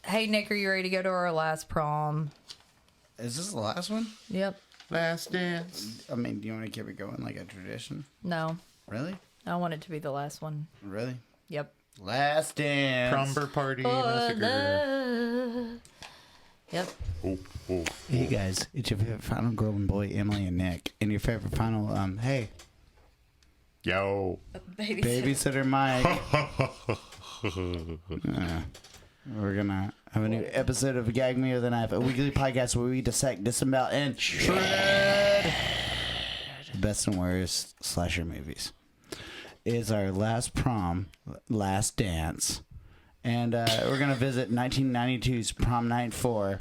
Hey, Nick, are you ready to go to our last prom? Is this the last one? Yep. Last dance. I mean, do you want to keep it going like a tradition? No. Really? I want it to be the last one. Really? Yep. Last dance. Promber party For massacre. love. Yep. Oh. Hey guys, it's your favorite final girl and boy, Emily and Nick, and your favorite final hey, Yo. babysitter Mike. We're gonna have a new episode of Gag Me with a Knife, a weekly podcast where we dissect, disembowel, and shred the best and worst slasher movies. It's our last prom, last dance, and we're gonna visit 1992's Prom Night IV.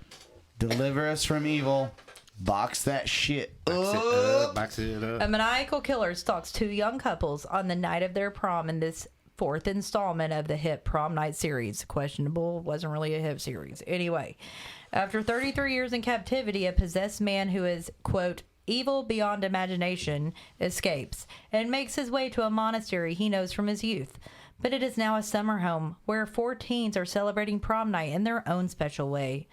Deliver us from evil. Box that shit up. Box it up. A maniacal killer stalks two young couples on the night of their prom in this fourth installment of the hit Prom Night series. Questionable, wasn't really a hit series. Anyway, after 33 years in captivity, a possessed man who is, quote, evil beyond imagination escapes and makes his way to a monastery he knows from his youth. But it is now a summer home where 4 teens are celebrating prom night in their own special way.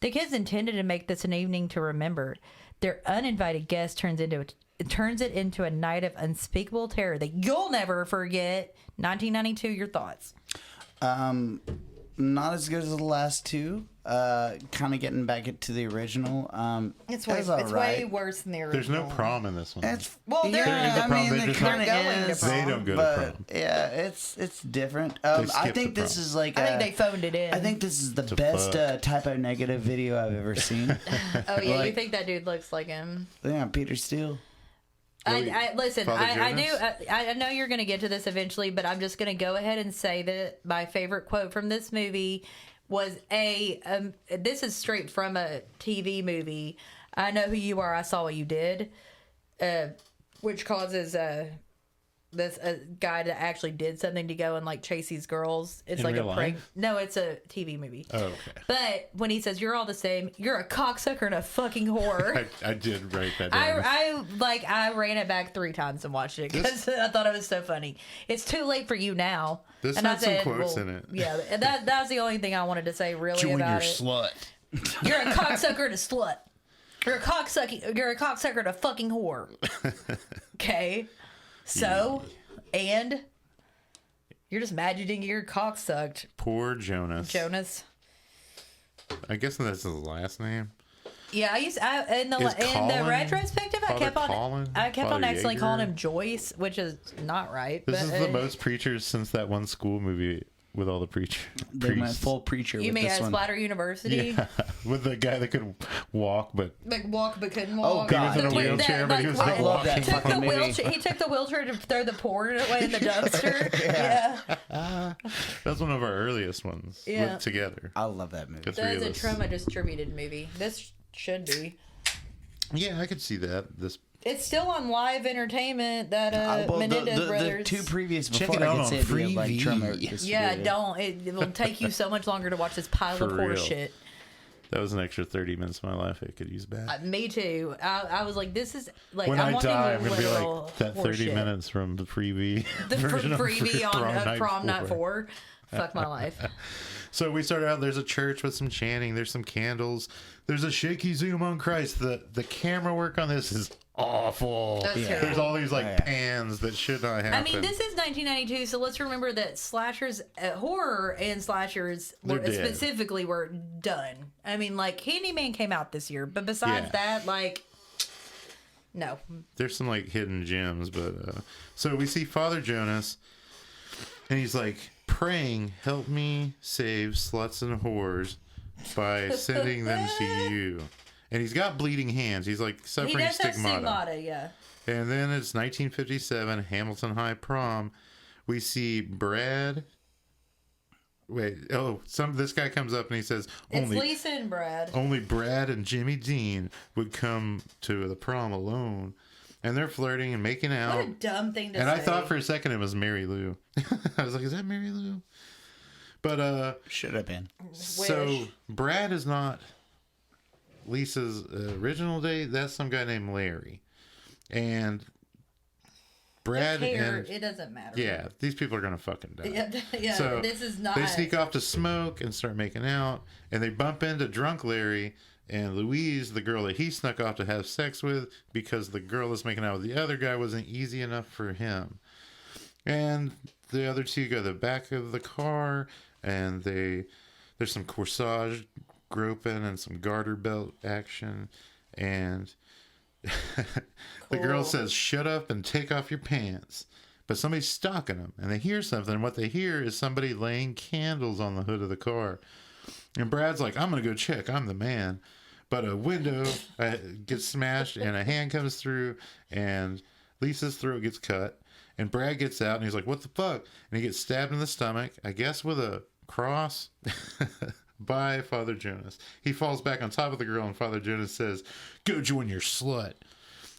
The kids intended to make this an evening to remember. Their uninvited guest turns it into a night of unspeakable terror that you'll never forget. 1992, your thoughts? Not as good as the last two. Kind of getting back to the original. It's right. way worse than the original. There's no prom in this one. It's Well, there is yeah, a I prom, mean, they it just kind of don't- is. They don't go to but, prom. Yeah, it's different. They I skip think the this prom. is like I think they phoned it in. I think this is the To best fuck. typo negative video I've ever seen. Oh, yeah, you like- think that dude looks like him? Yeah, Peter Steele. Listen, Father I do. Jonas? I know you're going to get to this eventually, but I'm just going to go ahead and say that my favorite quote from this movie was this is straight from a TV movie. I know who you are. I saw what you did, which causes this guy that actually did something to go and like chase these girls. It's In like a real prank. life? No, it's a TV movie. Oh, okay. But when he says you're all the same, you're a cocksucker and a fucking whore. I did write that down. I ran it back 3 times and watched it because I thought it was so funny. It's too late for you now. This and had some quotes in it. Yeah, and that's the only thing I wanted to say really about it. slut. You're a cocksucker and a slut. You're a cocksucker and a fucking whore. Okay, so and you're just imagining you're cocksucked. Poor Jonas. Jonas. I guess that's his last name. Yeah, in the Colin retrospective, I kept on Father accidentally calling Jaeger? him Joyce, which is not right. This but, is the most preachers since that one school movie with all the priests. They went full preacher You with mean this at one. Splatter University? Yeah, with the guy that could walk, but Like walk but couldn't walk. God. he was in a wheelchair, but he was like I love that walking. Took the fucking movie. wheelchair. He took the wheelchair to throw the porn away in the dumpster. Yeah. That's one of our earliest ones. Yeah. Together. I love that movie. The three That is of a us. trauma distributed movie. This should be. Yeah, I could see that. This It's still on live entertainment. That Well, Menendez the brothers. 2 previous Check before it I out could on say it, like Freevee. trauma yeah, distributed. don't. It will take you so much longer to watch this pile For of real. horse shit. that was an extra 30 minutes of my life I could use back. Me too. I was like, this is like When I'm I watching die, I'm gonna be literal like that horse 30 shit. minutes from the freebie The version of freebie on Prom Night 4. 4. Fuck my life. So we started out. There's a church with some chanting. There's some candles. There's a shaky zoom on Christ. The camera work on this is awful. That's There's terrible. all these like Yeah. pans that should not happen. I mean, this is 1992, so let's remember that slashers, horror and slashers They're dead. specifically were done. I mean, like, Candyman came out this year, but besides Yeah. that, like, no. There's some like hidden gems, but so we see Father Jonas, and he's like praying, "Help me save sluts and whores by sending them to you." And he's got bleeding hands. He's like He suffering does have stigmata. stigmata, yeah. And then it's 1957, Hamilton High Prom. We see Brad. This guy comes up and he says, It's Lisa and Brad. only Brad and Jimmy Dean would come to the prom alone. And they're flirting and making out. What a dumb thing to And say. I thought for a second it was Mary Lou. I was like, is that Mary Lou? But Should have been. so Brad is not Lisa's original date. That's some guy named Larry, and Brad and it doesn't matter. yeah, these people are gonna fucking die. Yeah. So this is not. they sneak off to smoke and start making out, and they bump into drunk Larry and Louise, the girl that he snuck off to have sex with, because the girl that's making out with the other guy wasn't easy enough for him. And the other two go to the back of the car, and there's some corsage groping and some garter belt action, and the girl says, "Shut up and take off your pants." But somebody's stalking them, and they hear something. And what they hear is somebody laying candles on the hood of the car. And Brad's like, "I'm going to go check. I'm the man." But a window gets smashed, and a hand comes through, and Lisa's throat gets cut. And Brad gets out, and he's like, "What the fuck?" And he gets stabbed in the stomach, I guess with a cross, by Father Jonas. He falls back on top of the girl, and Father Jonas says, "Go join your slut."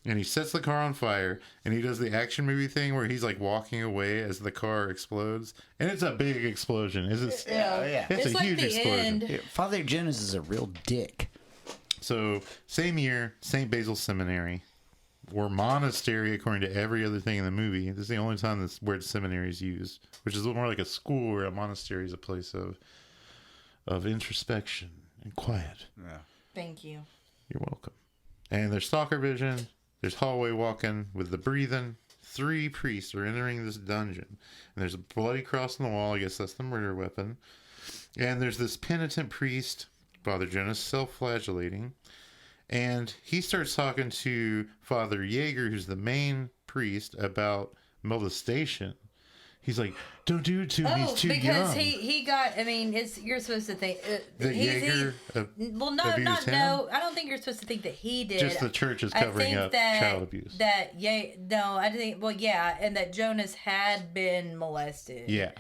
And he sets the car on fire, and he does the action movie thing where he's like walking away as the car explodes. And it's a big explosion. It's a like huge the explosion. end. Father Jonas is a real dick. So, same year, St. Basil Seminary, or monastery, according to every other thing in the movie. This is the only time this word seminary is used, which is a little more like a school, where a monastery is a place of introspection and quiet. Yeah. Thank you. You're welcome. And there's stalker vision. There's hallway walking with the breathing. 3 priests are entering this dungeon. And there's a bloody cross on the wall. I guess that's the murder weapon. And there's this penitent priest, Father Jonas, self-flagellating. And he starts talking to Father Jaeger, who's the main priest, about molestation. He's like, "Don't do it to him. He's too because young." he got. I mean, you're supposed to think That Jaeger abused him? no. I don't think you're supposed to think that he did. Just the church is covering up child abuse. I think. Well, yeah, and that Jonas had been molested. Yeah.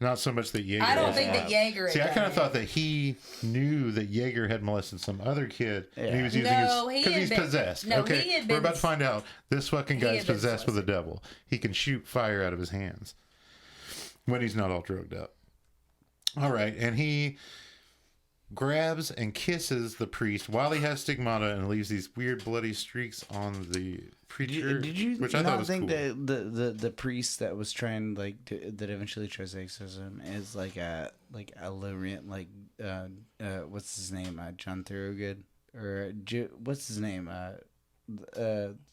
Not so much that Jaeger. I don't think that Jaeger. See, I kind of thought that he knew that Jaeger had molested some other kid, and he was using because he's possessed. No, okay, he had we're been- about to find out. This fucking guy's had been possessed with the devil. He can shoot fire out of his hands when he's not all drugged up. All right, and he grabs and kisses the priest while he has stigmata and leaves these weird bloody streaks on the preacher. Did you which I thought not was think cool. that the priest that was trying that eventually tries to exorcise him is like a low rent what's his name, John Thorogood, or what's his name,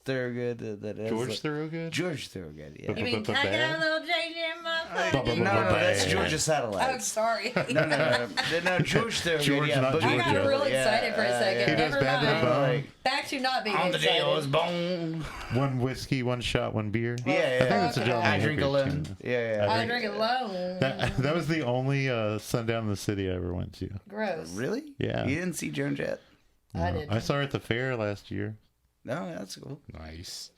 Thorogood, that is George Thorogood? George Thorogood, yeah. You mean, can I get a little change in my No, that's Georgia Satellite. Oh, sorry. No, George Thorogood. George, yeah, not Boogie Georgia. I got real Yeah, excited for a second. He does Never Bad to the mind. Bone. Back to not being on the day I was excited. born. One whiskey, one shot, one beer. Yeah, I think that's a John I Mayer drink too. alone. Yeah. I drink alone. That was the only Sundown in the City I ever went to. Gross. Really? Yeah. You didn't see Joan Jett? I did. I saw her at the fair last year. No, that's cool. Nice.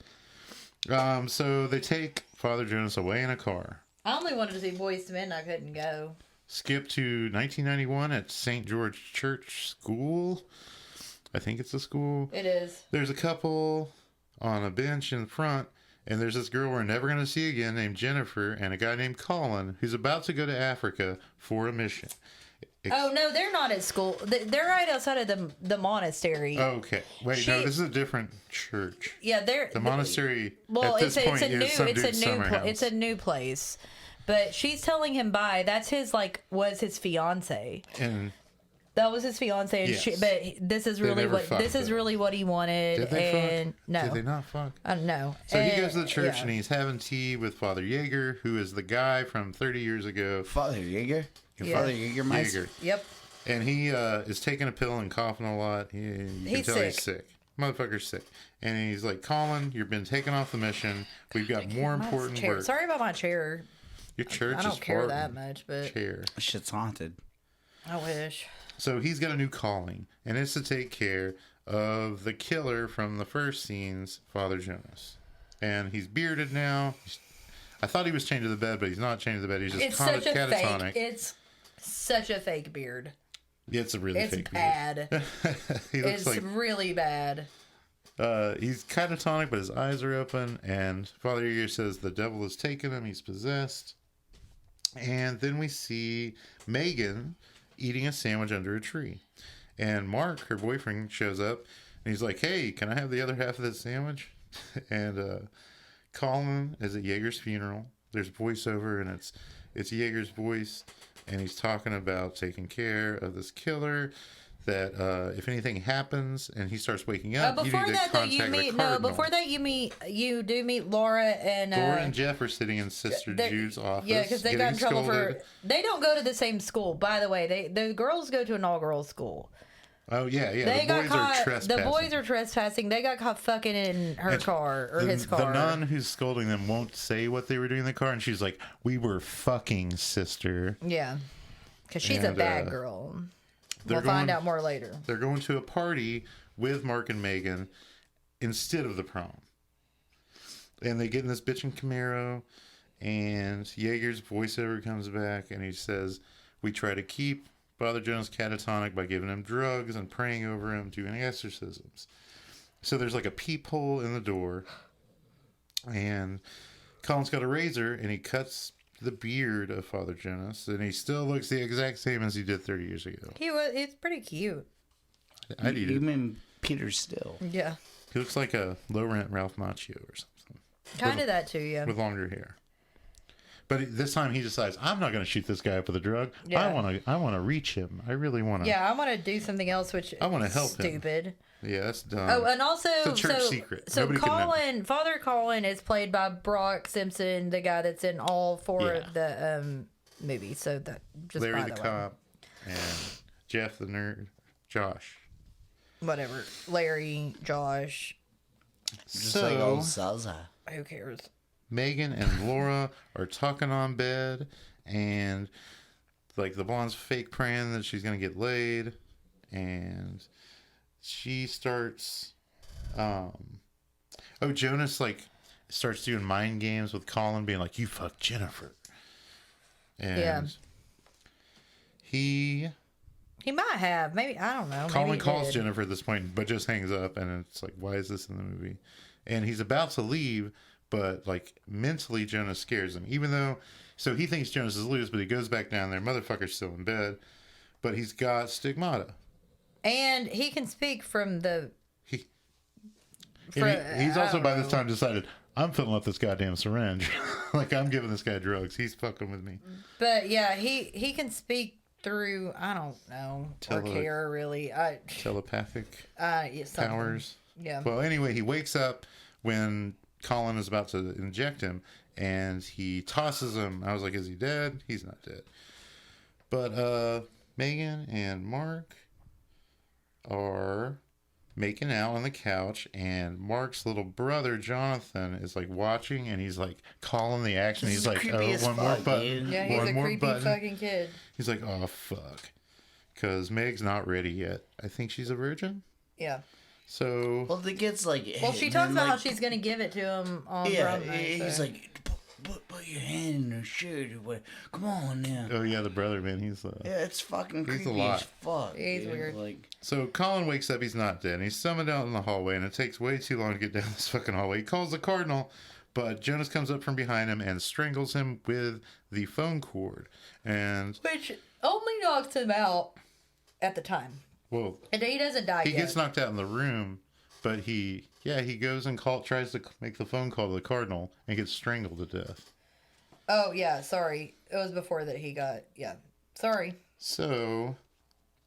So they take Father Jonas away in a car. I only wanted to see Boys to Men. I couldn't go. Skip to 1991 at St. George Church School. I think it's a school. It is. There's a couple on a bench in front, and there's this girl we're never going to see again named Jennifer, and a guy named Colin who's about to go to Africa for a mission. Oh, no, they're not at school. They're right outside of the monastery. Okay. Wait, no, this is a different church. Yeah, they're... The monastery Well, at this point is some dude's summer house. It's a new place. But she's telling him bye. That's was his fiance. And That was his fiance, and Yes. but this is really never what fucked, though. really what he wanted. did they and fuck? no, Did they not fuck? No. So he goes to the church yeah. and he's having tea with Father Jaeger, who is the guy from 30 years ago. Father Jaeger? Yeah. Father Jaegermeister? Jaeger. Yep. And he is taking a pill and coughing a lot. You can He's tell he's sick. sick. Motherfucker's sick. And he's like, Colin, you've been taken off the mission. We've got more important Chair. work. Sorry about my chair. Your church I is don't care farting. that much, but Chair. Shit's haunted. I wish. So he's got a new calling, and it's to take care of the killer from the first scenes, Father Jonas. And he's bearded now. I thought he was chained to the bed, but he's not chained to the bed. He's just It's such a catatonic. fake. It's such a fake beard. It's a really It's fake bad. beard. He looks It's like really bad. he's catatonic, but his eyes are open. And Father Jaeger says the devil has taken him. He's possessed. And then we see Megan eating a sandwich under a tree. And Mark, her boyfriend, shows up and he's like, hey, can I have the other half of that sandwich? And Colin is at Jaeger's funeral. There's voiceover and it's Jaeger's voice. And he's talking about taking care of this killer. That if anything happens and he starts waking up, before that, though, you do meet Laura and Laura and Jeff are sitting in Sister Jude's office. Yeah, because they got in trouble for. They don't go to the same school, by the way. The girls go to an all-girls school. Oh yeah. They got caught. The boys are trespassing. They got caught fucking in her car or his car. The nun who's scolding them won't say what they were doing in the car, and she's like, "We were fucking, sister." Yeah, because she's a bad girl. We'll find out more later. They're going to a party with Mark and Megan instead of the prom. And they get in this bitchin' Camaro, and Jaeger's voiceover comes back, and he says, we try to keep Father Jonas catatonic by giving him drugs and praying over him, doing exorcisms. So there's like a peephole in the door, and Colin's got a razor, and he cuts the beard of Father Jonas, and he still looks the exact same as he did 30 years ago. He's pretty cute. I'd eat it. You mean Peter Still? Yeah. He looks like a low-rent Ralph Macchio or something. Kind of that too, yeah. With longer hair. But this time he decides, I'm not going to shoot this guy up with a drug. Yeah. I want to reach him. I really want to. Yeah, I want to do something else, which I want to help stupid. him. Yeah, that's dumb. Oh, and also, it's a church secret. So Nobody Father Colin is played by Brock Simpson, the guy that's in all four of the movies. So that just Larry by the way. cop and Jeff the nerd, Josh. Whatever, Larry, Josh. Just like old Salsa. Who cares? Megan and Laura are talking on bed, and like the blonde's fake praying that she's gonna get laid, and she starts Jonas like starts doing mind games with Colin, being like, you fucked Jennifer. And he might have, maybe, I don't know. Colin calls Jennifer at this point, but just hangs up, and it's like, why is this in the movie? And he's about to leave, but like mentally Jonas scares him, even though, so he thinks Jonas is loose, but he goes back down there. Motherfucker's still in bed, but he's got stigmata. And he can speak from the. He's also by this time decided, I'm filling up this goddamn syringe. Like, I'm giving this guy drugs. He's fucking with me. But yeah, he can speak through, I don't know, or care really. Telepathic something. powers. Yeah. Well, anyway, he wakes up when Colin is about to inject him, and he tosses him. I was like, is he dead? He's not dead. But Megan and Mark are making out on the couch, and Mark's little brother Jonathan is like watching, and he's like calling the action. He's like, oh, one more button. Yeah, he's a creepy fucking kid. He's like, oh fuck, because Meg's not ready yet. I think she's a virgin. Yeah. So well, the kid's like, well, she talks about how she's gonna give it to him on prom night. He's like, put your hand in her shirt. Come on now. Oh yeah, the brother, man. He's it's fucking creepy as fuck. He's weird. Like, so Colin wakes up. He's not dead. He's summoned out in the hallway, and it takes way too long to get down this fucking hallway. He calls the cardinal, but Jonas comes up from behind him and strangles him with the phone cord, and which only knocks him out at the time. Well, and he doesn't die. He gets knocked out in the room, but he goes and tries to make the phone call to the cardinal and gets strangled to death. Oh yeah, sorry. It was before that he got Sorry. So,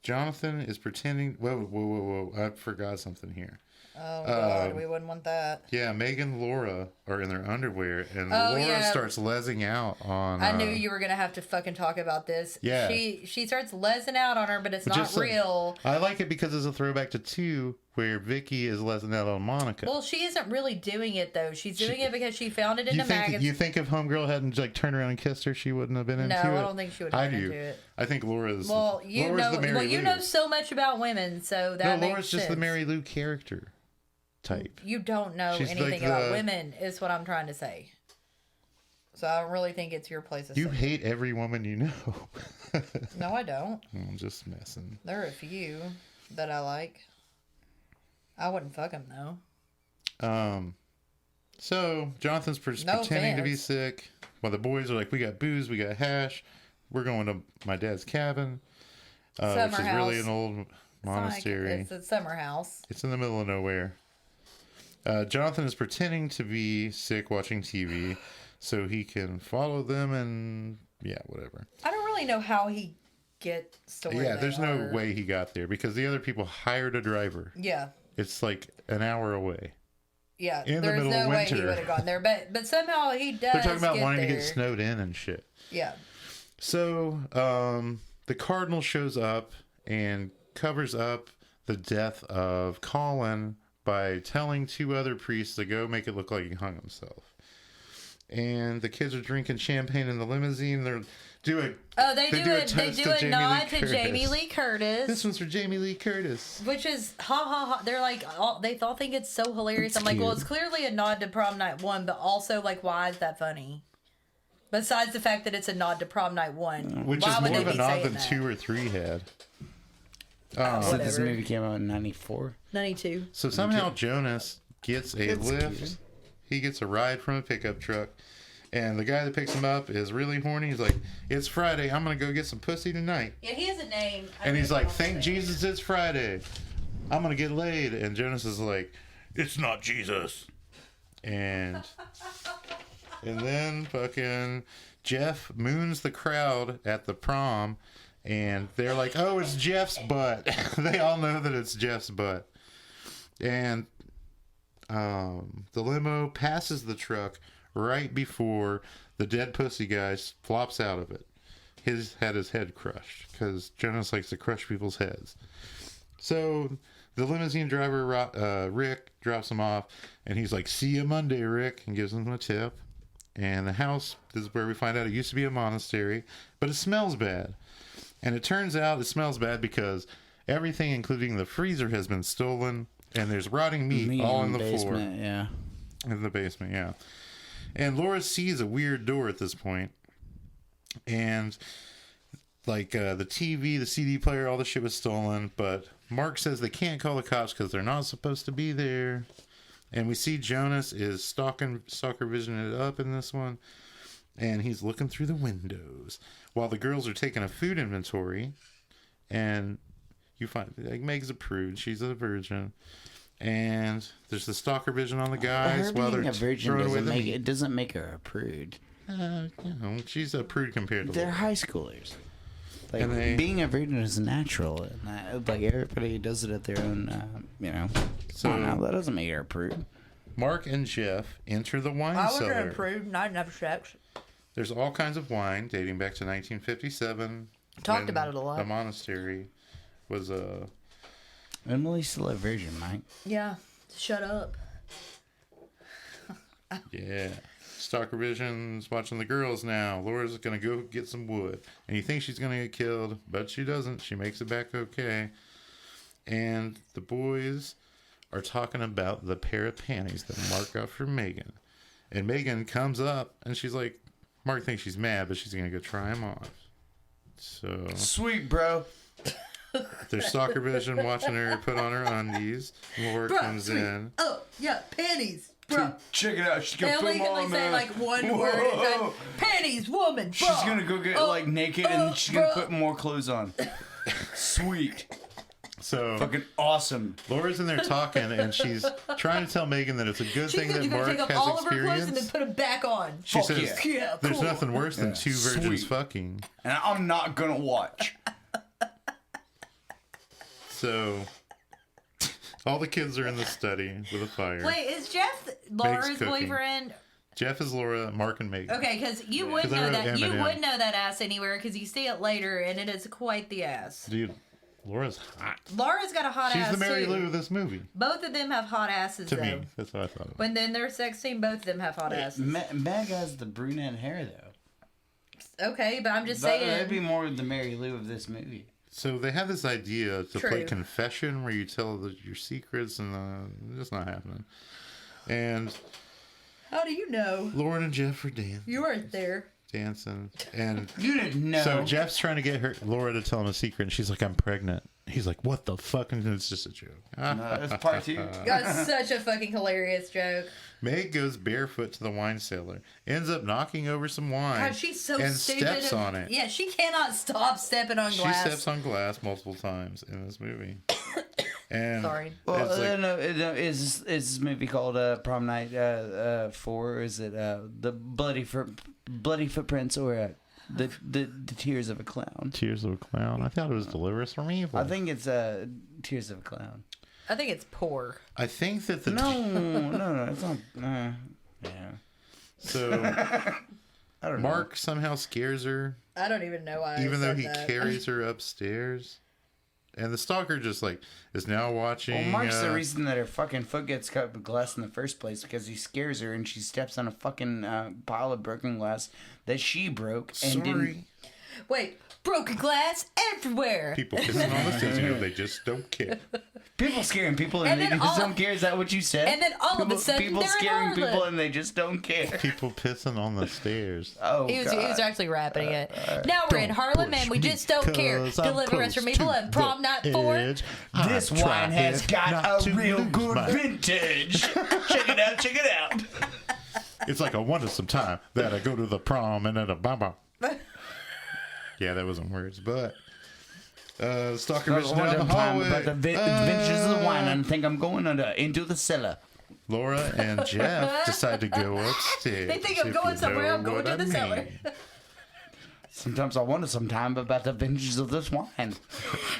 Jonathan is pretending. Whoa! I forgot something here. Oh God, we wouldn't want that. Yeah, Megan and Laura are in their underwear, and Laura starts lezzing out on. I knew you were gonna have to fucking talk about this. Yeah, she starts lezzing out on her, but it's not real. I like it because it's a throwback to 2, where Vicky is lezzing out on Monica. Well, she isn't really doing it though. She's doing it because she found it in a magazine. You think if Homegirl hadn't like turned around and kissed her, she wouldn't have been into it? No, I don't think she would have been into it. I think Laura's. Well, you know so much about women, so that makes Laura's just sense. the Mary Lou character type. You don't know anything about women, is what I'm trying to say. So I don't really think it's your place to say. You hate every woman you know. No, I don't. I'm just messing. There are a few that I like. I wouldn't fuck them though. So Jonathan's pretending to be sick. while the boys are like, we got booze, we got hash, we're going to my dad's cabin, which is really an old monastery. It's a summer house. It's in the middle of nowhere. Jonathan is pretending to be sick watching TV so he can follow them and whatever. I don't really know how he gets to where Yeah, there's they no are. way he got there because the other people hired a driver. Yeah. It's like an hour away. Yeah, In the there's middle no of way he winter. would have gone there, but somehow he does. They're talking about get wanting there. to get snowed in and shit. Yeah. So the cardinal shows up and covers up the death of Colin by telling 2 other priests to go make it look like he hung himself. And the kids are drinking champagne in the limousine. They're doing. Oh, they do a toast nod Jamie to Lee Jamie Curtis. Lee Curtis. This one's for Jamie Lee Curtis. Which is ha ha ha. They're like, they all think it's so hilarious. It's I'm like, well, cute. it's clearly a nod to Prom Night 1, but also like, why is that funny? Besides the fact that it's a nod to Prom Night 1, Which why is would more they of a be nod saying than that? 2 or 3 had. So this Whatever. movie came out in 94. 92. So somehow Jonas gets a That's lift. cute. He gets a ride from a pickup truck. And the guy that picks him up is really horny. He's like, it's Friday. I'm going to go get some pussy tonight. Yeah, he has a name. And he's like, thank Jesus it's Friday. I'm going to get laid. And Jonas is like, it's not Jesus. And then fucking Jeff moons the crowd at the prom. And they're like, oh, it's Jeff's butt. They all know that it's Jeff's butt. And the limo passes the truck right before the dead pussy guy flops out of it. Had his head crushed because Jonas likes to crush people's heads. So the limousine driver, Rick, drops him off, and he's like, see you Monday, Rick, and gives him a tip. And the house, this is where we find out it used to be a monastery, but it smells bad. And it turns out it smells bad because everything, including the freezer, has been stolen, and there's rotting meat all in the basement, floor. Yeah. In the basement, yeah. And Laura sees a weird door at this point. And like the TV, the CD player, all the shit was stolen. But Mark says they can't call the cops because they're not supposed to be there. And we see Jonas is stalker visioning it up in this one. And he's looking through the windows while the girls are taking a food inventory. And you find, like, Meg's a prude. She's a virgin. And there's the stalker vision on the guys Her while they're being a virgin throwing away doesn't the make meat. it doesn't make her a prude. She's a prude compared to They're Laura. high schoolers. Like, And being a virgin is natural, and like everybody does it at their own. So- that doesn't make her a prude. Mark and Jeff enter the wine I was cellar. going to prove not enough sex. There's all kinds of wine dating back to 1957. Talked when about it a lot. The monastery was Emily's still a virgin, Mike. Yeah, shut up. yeah. Stalker Vision's watching the girls now. Laura's gonna go get some wood, and you think she's gonna get killed, but she doesn't. She makes it back okay. And the boys are talking about the pair of panties that Mark got for Megan. And Megan comes up, and she's like, Mark thinks she's mad, but she's gonna go try them on. So Sweet, bro. there's Stalker Vision watching her put on her undies. Laura comes in. Oh, yeah, panties. Bro. Check it out. She's They gonna put only them can on. like say man. like one word at a time. Panties, woman, bro. She's gonna go get like naked, and she's gonna put more clothes on. Sweet. So Fucking awesome. Laura's in there talking, and she's trying to tell Megan that it's a good She thing said that you're gonna Mark take off has all of her clothes and then experience. put them back on. She Fuck says yeah, there's cool. nothing worse than two virgins Sweet. fucking. And I'm not gonna watch. So all the kids are in the study with a fire. Wait, is Jeff Laura's cooking. boyfriend? Jeff is Laura, Mark, and Megan. Okay, because you would 'Cause I know wrote that. You M&M. would know that ass anywhere because you see it later, and it is quite the ass. Dude, Laura's hot. Laura's got a hot She's ass the Mary too. Lou of this movie. Both of them have hot asses To though. me, that's what I thought. When then their sex scene, both of them have hot asses. Meg has the brunette hair though. Okay, but I'm just That'd saying. be more the Mary Lou of this movie. So they have this idea to play True. confession where you tell your secrets, and it's not happening. And How do you know? Lauren and Jeff are dancing. You weren't there. dancing, and You didn't know. so Jeff's trying to get Laura to tell him a secret, and she's like, "I'm pregnant." He's like, "What the fuck?" And it's just a joke. No, it's part 2. That's such a fucking hilarious joke. Meg goes barefoot to the wine cellar, ends up knocking over some wine, God, she's so and stupid. steps on it. Yeah, she cannot stop stepping on She glass. steps on glass multiple times in this movie. And Sorry. Well, it's like, no, is this movie called Prom Night 4? Or is it the Bloody Footprints or the Tears of a Clown? Tears of a Clown. I thought it was Deliver Us from Evil. I think it's Tears of a Clown. I think it's poor. I think that the No, it's not. Yeah. so I don't Mark somehow scares her, I don't even know why. even I though said he that. carries her upstairs. And the stalker just like is now watching. Well, Mark's the reason that her fucking foot gets cut with glass in the first place because he scares her and she steps on a fucking pile of broken glass that she broke and didn't. Wait, broken glass everywhere. People pissing on the stairs, they just don't care. People scaring people and, And they then just all- don't care. Is that what you said? and then all of a sudden, people they're in scaring Harlem. people and they just don't care. People pissing on the stairs. Oh, He was God. actually rapping it. Now we're in Harlem and we just don't care. Deliver us from evil and Prom Night IV. This wine has got a real good vintage. Check it out, check it out. It's like I wanted some time that I go to the prom and then a baba. Yeah, that wasn't words, but stalker I is was down the one time hallway. about the vintages of the wine and think I'm going into the cellar. Laura and Jeff decide to go upstairs. They think I'm if going you somewhere, know I'm going what to I the cellar. mean. Sometimes I wonder sometime about the vintages of this wine.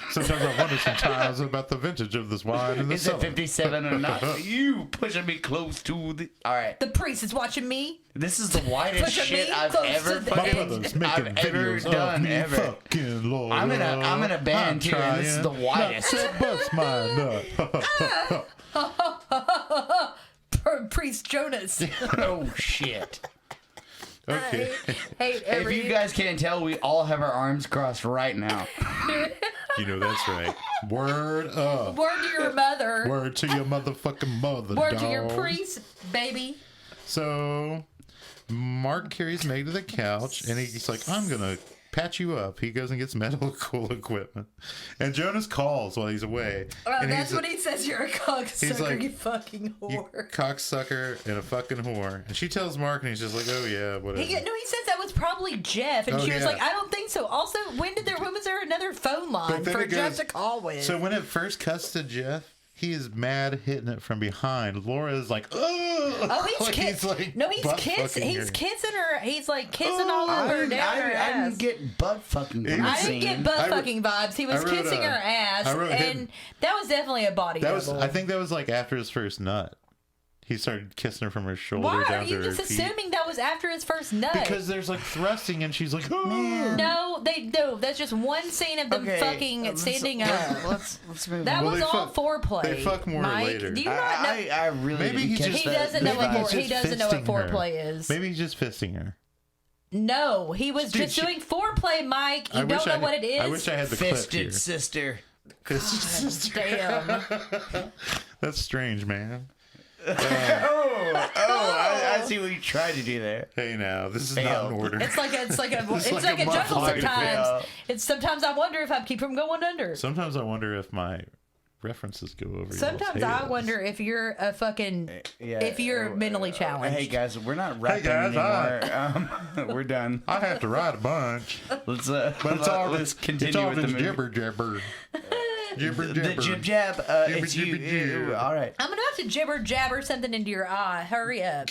Sometimes I wonder sometimes about the vintage of this wine in the Is it cellar. 57 or not? You pushing me close to the... All right. The priest is watching me. This is the whitest Pushing shit me I've close ever to the My edge. brother's making I've ever videos done of me ever. fucking Laura. I'm in a band too, and this is the widest. Not to bust my nut. Priest Jonas. Oh, shit. Okay. Hate If every. you guys can't tell, we all have our arms crossed right now. You know that's right. Word up. Word to your mother. Word to your motherfucking mother, Word to your dog. priest, baby. So, Mark carries Meg to the couch, and he's like, I'm going to patch you up. He goes and gets medical equipment. And Jonas calls while he's away. And That's he's what he says. You're a cocksucker, like, you fucking You whore. cocksucker and a fucking whore. And she tells Mark, and he's just like, oh, yeah, whatever. He says that was probably Jeff, and Oh, she was yeah. like, I don't think so. Also, when was there another phone line But then for it Jeff goes- to call with? So when it first cuts to Jeff, he is mad hitting it from behind. Laura is like, oh, he's kissing. No, he's kissing. He's kissing her. He's like kissing all over her, down her I ass. didn't get butt fucking from the I didn't scene. get butt I wrote- fucking vibes. He was I wrote, kissing her ass, I wrote and him- that was definitely a body That was. double. I think that was like after his first nut. He started kissing her from her shoulder Why down are to you her just feet. assuming that was after his first nut? Because there's like thrusting, and she's like, oh. no, that's just one scene of them fucking standing up. Let's move That on. Well, was they all fuck- foreplay. they fuck more Mike, later. Do you not know? I really Maybe didn't he catch just- He that. doesn't know Maybe what he's just he doesn't know what fisting her. foreplay is. Maybe he's just fisting her. No, he was Dude, just she- doing foreplay, Mike. You I don't wish know what it is. I wish I had the clip Fisted here. sister. Damn. That's strange, man. I see what you tried to do there. Hey, now this is not in order. It's like a It's like like a a jungle muffin. sometimes. It's sometimes I wonder if I keep from going under. Sometimes I wonder if my references go over. Sometimes y'all's I heads. wonder if you're a fucking if you're mentally challenged. Hey guys, we're not rapping guys, anymore. We're done. I have to write a bunch, Let's but it's all let's continue it's all with the this movie. jibber jabber. Jibber The jabber. jib jab. Jibber It's you. jibber jab. All right. I'm gonna have to jibber jabber something into your eye. Hurry up.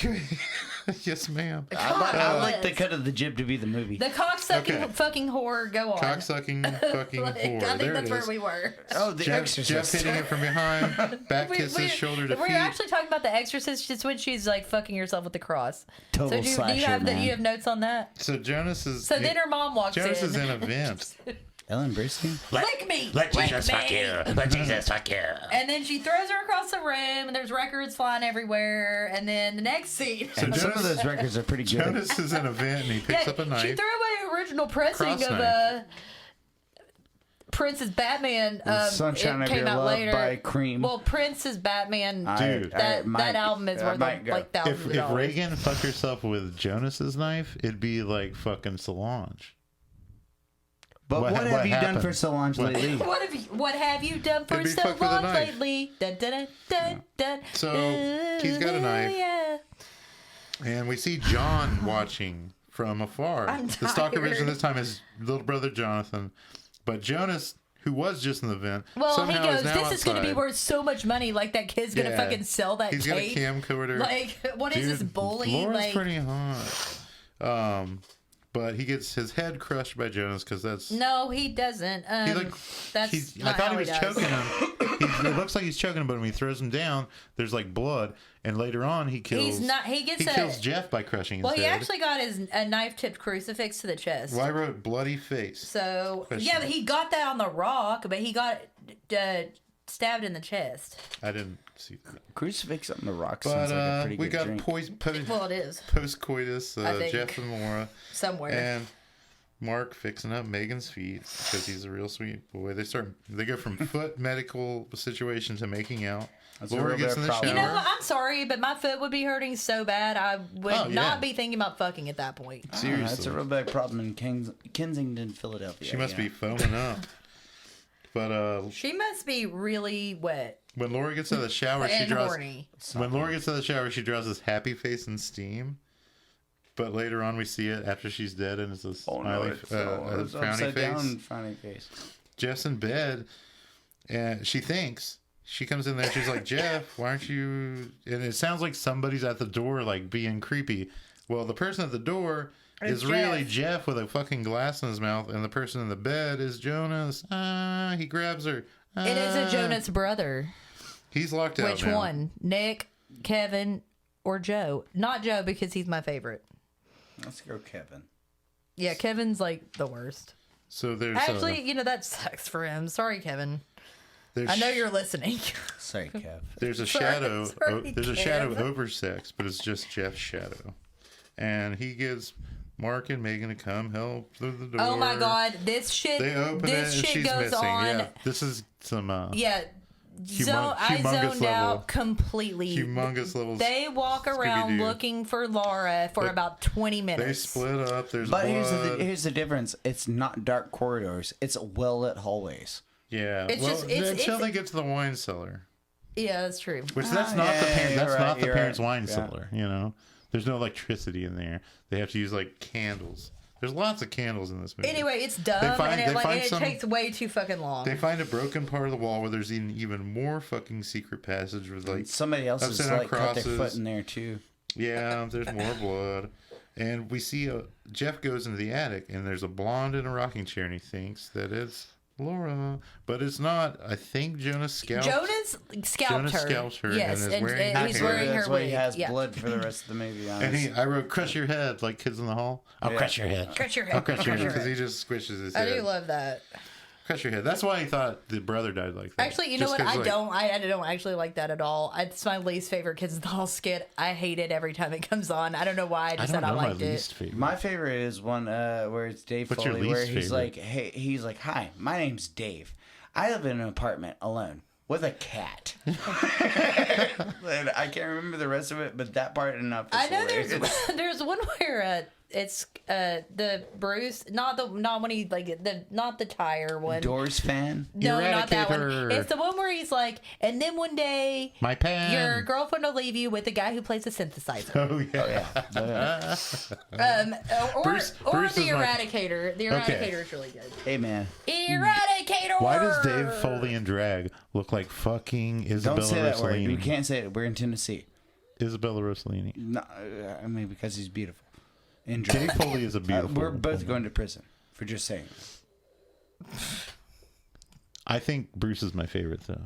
Yes, ma'am. I like the cut of the jib to be the movie. The cocksucking Okay. fucking horror. Go on. Cocksucking fucking Like, whore. I think There that's it where is. we were. Oh, the Jeff Exorcist. hitting it from behind, back kisses, shoulder to we're feet. actually talking about The Exorcist, just when she's like fucking herself with the cross. Total So do you slasher, have man. you have notes on that? So Jonas is. So then her mom walks Jonas in. is in a vent. Ellen Burstyn. Lick me! Let lick Jesus me! fuck you. Let Jesus fuck you. And then she throws her across the room, and there's records flying everywhere. And then the next scene, And some Jonas- of those records are pretty good. Jonas is in a vent and he picks up a she knife. threw away original pressing Cross of knife. Prince's Batman. Sunshine It of came Your out Love later. by Cream. Well, Prince's Batman. Dude. That album is worth like thousands If of dollars. Reagan fucked herself with Jonas's knife, it'd be like fucking Solange. But what have you done happened? for Solange lately? What have you done for It'd be so fucked with a long knife. lately? Dun, dun, dun, dun, So, he's got a knife. Yeah. And we see John watching from afar. I'm The stalker tired. vision this time is little brother Jonathan. But Jonas, who was just in the vent, Well, he somehow goes, is now this is going to be outside. worth so much money. Like, that kid's going to Yeah. fucking sell that He's tape. got a camcorder. Like, what is this bully? Laura's Like, pretty hot. But he gets his head crushed by Jonas because that's... no, he doesn't. He like, That's I not thought how he was does. choking him. It looks like he's choking him, but when he throws him down, there's like blood. And later on, he kills... He's not. He gets kills Jeff by crushing his Well, head. he actually got a knife-tipped crucifix to the chest. Well, I wrote bloody face. So Question. yeah, but he got that on the rock, but he got stabbed in the chest. I didn't see that. Crucifix on the rock But sounds like a pretty we good got drink. Well, it is post-coitus, I think. Jeff and Laura. somewhere. And Mark fixing up Megan's feet because he's a real sweet boy. They go from foot medical situation to making out. That's a Laura real gets bad in the problem. shower. You know what? I'm sorry, but my foot would be hurting so bad I would Oh, yeah. not be thinking about fucking at that point. Seriously. That's a real bad problem in Kensington, Philadelphia. She must yeah. be foaming up. But She must be really wet when Laura gets out of the shower, and horny. When Laura gets out of the shower, she draws this happy face in steam. But later on, we see it after she's dead, and it's a Oh no, smiley, it's a frowny upside face. down frowny face. Jeff's in bed, and she thinks. She comes in there. She's like, Jeff, why aren't you? And it sounds like somebody's at the door, like being creepy. Well, the person at the door It's is really Jeff. Jeff with a fucking glass in his mouth, and the person in the bed is Jonas. He grabs her. It is a Jonas brother. He's locked out. Which now. one? Nick, Kevin, or Joe? Not Joe because he's my favorite. Let's go, Kevin. Yeah, Kevin's like the worst. So there's Actually, you know, that sucks for him. Sorry, Kevin. there's I know you're listening. Sorry, Kev. there's a Sorry, shadow. sorry, There's a shadow Kev. over sex, but it's just Jeff's shadow, and he gives Mark and Megan to come help through the door. Oh my God, this shit. They open this it and shit she's goes missing. on. Yeah, this is some Yeah. I humongous zoned level. out completely. humongous levels. They walk around Scooby-Doo. looking for Laura for about 20 They minutes. split up. There's But blood. here's the difference. It's not dark corridors. It's well lit hallways. Yeah. It's well, just- it's- until it's- they get to the wine cellar, Yeah, that's true. which that's not the yeah, parent. That's you're not right, the you're parents' right. wine Yeah. cellar. You know, there's no electricity in there. They have to use like candles. There's lots of candles in this movie. Anyway, it's dumb find- and they find it some- takes way too fucking long. They find a broken part of the wall where there's even more fucking secret passage with like Somebody else has upside down like cut their crosses. foot in there too. Yeah, there's more blood. And we see Jeff goes into the attic, and there's a blonde in a rocking chair, and he thinks that it's Laura. But it's not. I think Jonas scalped. Jonas scalped her. Yes, and is wearing and he's hair. wearing her That's why he wig. has Yeah. blood for the rest of the movie. And Honestly. I wrote, crush your head, like Kids in the Hall. I'll crush your head. Crush your I'll head. crush your head, because he just squishes his I head. do love that. Crush your head. That's why he thought the brother died like that. Actually, you know Just what? 'cause, I like, don't. I don't actually like that at all. It's my least favorite Kids in the Hall skit. I hate it every time it comes on. I don't know why. I I just don't said I know my liked least it. favorite. My favorite is one where it's Dave What's your Foley, least where he's favorite? like, "Hey, he's like, hi, my name's Dave. I live in an apartment alone with a cat." And I can't remember the rest of it, but that part enough. Is I know hilarious. there's one where it's the Bruce, not when he not the tire one. Doors fan. No, not that one. Eradicator. It's the one where he's like, and then one day My pen. your girlfriend will leave you with the guy who plays the synthesizer. Oh, yeah. Or Bruce the is my- Eradicator. The Eradicator is really good. Hey man, Eradicator. Why does Dave Foley in drag look like fucking Isabella don't say that word. You Rossellini? can't say it. We're in Tennessee. Isabella Rossellini. No, I mean because he's beautiful. In drag. Dave Foley is a beautiful. We're both woman. going to prison for just saying. I think Bruce is my favorite though.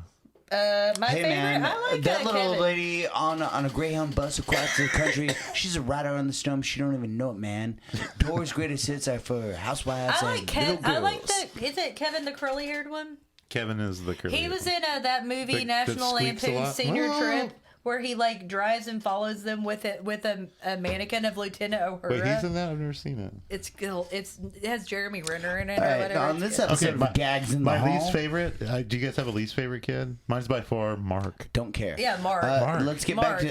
My Hey favorite. man, I like that little Kevin. lady on a Greyhound bus across the country, she's a rider on the stump. She don't even know it, man. Doors greatest hits are for housewives I like and Kevin. little girls. I like the. Is it Kevin the curly haired one? Kevin is the curly. He was in that movie That National squeaks a Lampoon lot. Senior Whoa. Trip where he like drives and follows them with a mannequin of Lieutenant O'Hara. Wait, he's in that? I've never seen it. It has Jeremy Renner in it All or right, whatever. on this episode of Gags in the My Hall, least favorite. Do you guys have a least favorite kid? Mine's by far Mark. don't care. Yeah, Mark. Let's get back to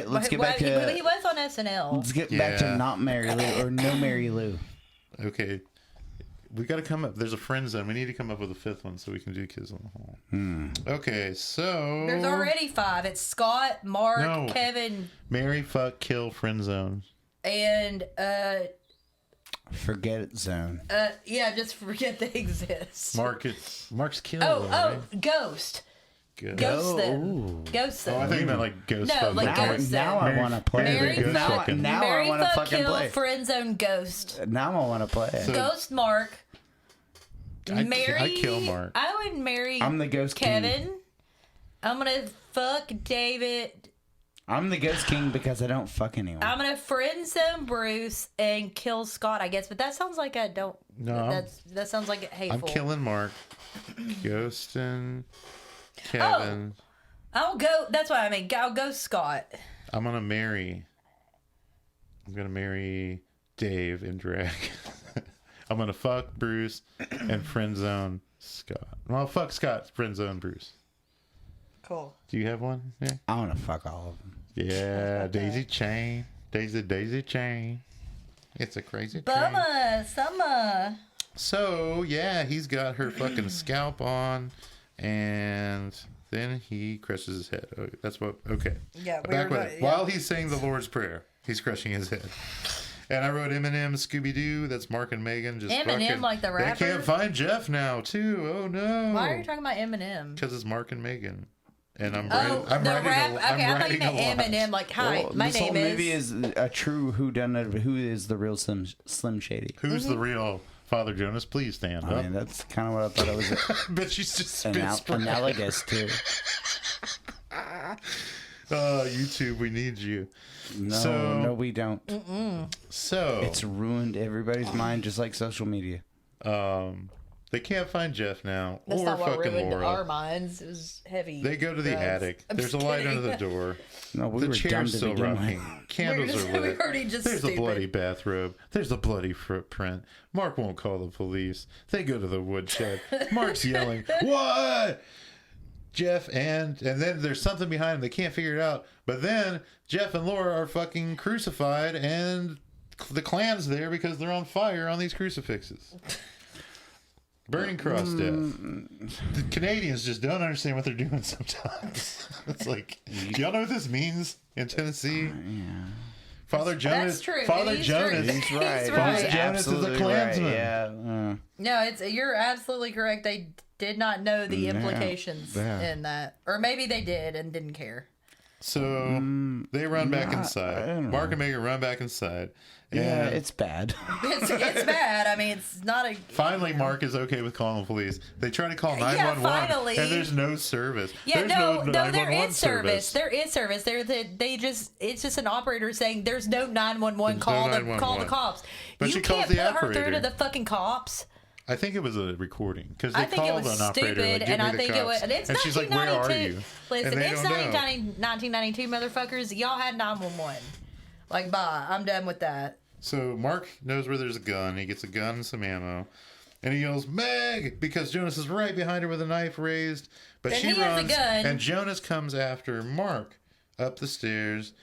He was on SNL. Let's get back to Yeah. not Mary Lou or no Mary Lou. Okay. We got to come up. There's a friend zone. We need to come up with a fifth one so we can do Kids in the Hall. Okay, so There's already 5. It's Scott, Mark, No. Kevin, marry, fuck, kill, friend zone. and Forget it, zone. yeah, just forget they exist. Mark's killed. Ghost. Good. Ghost them. Ooh. Ghost them. Oh, I think you meant like ghost. No, fuck, like but ghost Now I Mary- want to play. Mary it. fuck- Now I Mary want to fuck, fucking kill, play. friend zone, ghost. Now I want to play it. So- Ghost Mark. I kill Mark. I would marry I'm the ghost king. Kevin. I'm gonna fuck David. I'm the ghost king because I don't fuck anyone. I'm gonna friend zone Bruce and kill Scott, I guess. But that sounds like I don't. No, that sounds like hateful. I'm killing Mark, ghosting Kevin. I'll go. That's what I mean. I'll go Scott. I'm gonna marry Dave in drag. I'm gonna fuck Bruce and friend zone Scott. Well, fuck Scott, friend zone Bruce. Cool. Do you have one? Yeah. I want to fuck all of them. Yeah, Daisy Chain. Daisy Chain. It's a crazy train. Bummer, summer. So, yeah, he's got her fucking scalp on, and then he crushes his head. Oh, that's what, okay. Yeah, we Back were with going- it. While he's saying the Lord's Prayer, he's crushing his head. And I wrote Eminem, Scooby-Doo. That's Mark and Megan. Just Eminem, fucking, like the They rapper? can't find Jeff now, too. Oh, no. Why are you talking about Eminem? Because it's Mark and Megan. And I'm Oh, writing, I'm the writing rap. a, Okay, I'm I thought you writing a meant lot. Eminem. Like, hi, Well, my this whole name movie is. is a true whodunit of who is the real Slim Shady. Who's Mm-hmm. the real Father Jonas? Please stand I up. mean, that's kind of what I thought it was. But she's just spit spread. Analogous to. YouTube, we need you. No, no, we don't. So It's ruined everybody's mind, just like social media. they can't find Jeff now, That's or not what fucking ruined Laura. our minds. It was heavy. They go to the drugs. attic. I'm There's a just light kidding. under the door. No, we The were dumb chair's to still begin rocking. with. Candles We're are lit. already just There's a stupid. bloody bathrobe. There's a bloody footprint. Mark won't call the police. They go to the woodshed. Mark's yelling, "What?" Jeff and then there's something behind him. They can't figure it out. But then Jeff and Laura are fucking crucified, and the Klan's there because they're on fire on these crucifixes. Burning cross death. The Canadians just don't understand what they're doing sometimes. It's like, do y'all know what this means in Tennessee? Father Jonas. That's true. Father He's Jonas. true. He's right. He's Father right. Jonas is a Absolutely Klansman. right. Yeah. No, you're absolutely correct. They did not know the implications yeah. in that, or maybe they did and didn't care. So they run back I inside. don't know. Mark and Megan run back inside. Yeah, And it's bad. It's bad. I mean, it's not a. finally, Mark is okay with calling the police. They try to call 911, finally. and there's no service. Yeah, There's no, there 911 is service. There is service. It's just an operator saying there's no 911. There's Call no the 911. cops. But You she calls can't the put her through operator. to the fucking cops. I think it was a recording because they I think it called was an operator stupid, like, "Give and me I the think it was. cops." It's And she's like, "Where are 1992. you?" Listen, And they it's don't know. 1992, motherfuckers. Y'all had 911. Like, bye. I'm done with that. So Mark knows where there's a gun. He gets a gun and some ammo. And he yells, "Meg!" because Jonas is right behind her with a knife raised. But Then she he has a runs, gun. and Jonas comes after Mark up the stairs.